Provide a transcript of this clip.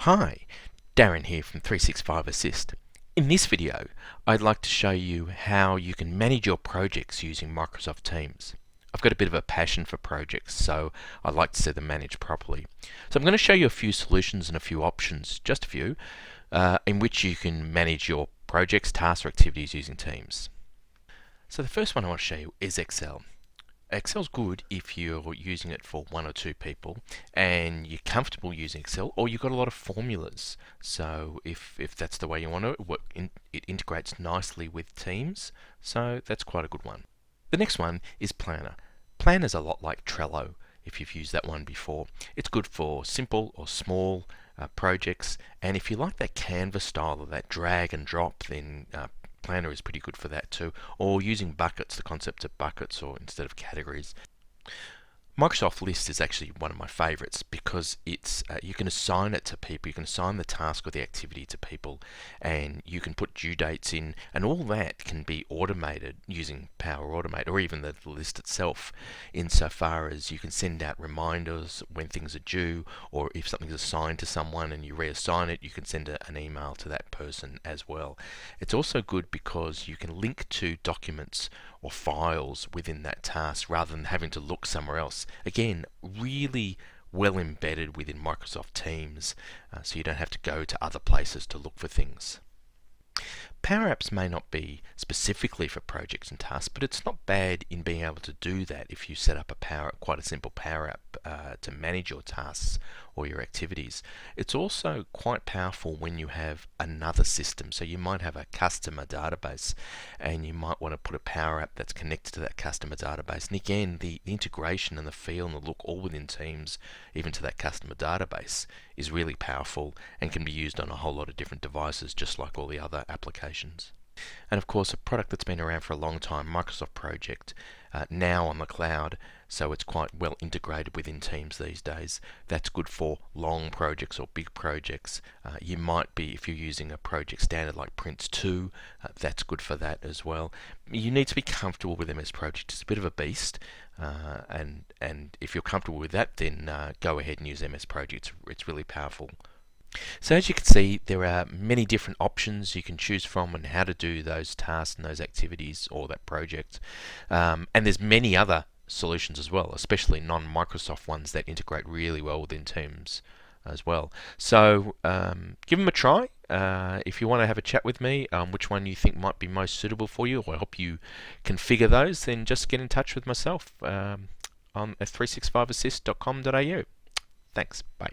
Hi, Darren here from 365 Assist. In this video, I'd like to show you how you can manage your projects using Microsoft Teams. I've got a bit of a passion for projects, so I like to see them managed properly. So I'm going to show you a few solutions and a few options, just a few, in which you can manage your projects, tasks, or activities using Teams. So the first one I want to show you is Excel. Excel's good if you're using it for one or two people and you're comfortable using Excel, or you've got a lot of formulas. So if that's the way you want it, it integrates nicely with Teams, so that's quite a good one. The next one is Planner. Planner's a lot like Trello if you've used that one before. It's good for simple or small projects, and if you like that Canvas style or that drag and drop, then Planner is pretty good for that too, or using buckets, the concept of buckets or instead of categories. Microsoft List is actually one of my favorites because it's you can assign it to people, you can assign the task or the activity to people, and you can put due dates in, and all that can be automated using Power Automate, or even the list itself, insofar as you can send out reminders when things are due, or if something's assigned to someone and you reassign it, you can send an email to that person as well. It's also good because you can link to documents or files within that task rather than having to look somewhere else. Again, really well embedded within Microsoft Teams, so you don't have to go to other places to look for things. Power Apps may not be specifically for projects and tasks, but it's not bad in being able to do that if you set up quite a simple Power App to manage your tasks or your activities. It's also quite powerful when you have another system. So you might have a customer database and you might want to put a Power App that's connected to that customer database. And again, the integration and the feel and the look all within Teams, even to that customer database, is really powerful and can be used on a whole lot of different devices, just like all the other applications. And of course, a product that's been around for a long time, Microsoft Project, now on the cloud, so it's quite well integrated within Teams these days. That's good for long projects or big projects. You might be, if you're using a project standard like Prince 2, that's good for that as well. You need to be comfortable with MS Project. It's a bit of a beast, and if you're comfortable with that, then go ahead and use MS Project. It's really powerful. So as you can see, there are many different options you can choose from on how to do those tasks and those activities or that project. And there's many other solutions as well, especially non-Microsoft ones that integrate really well within Teams as well. So give them a try. If you want to have a chat with me on which one you think might be most suitable for you, or help you configure those, then just get in touch with myself on 365assist.com.au. Thanks. Bye.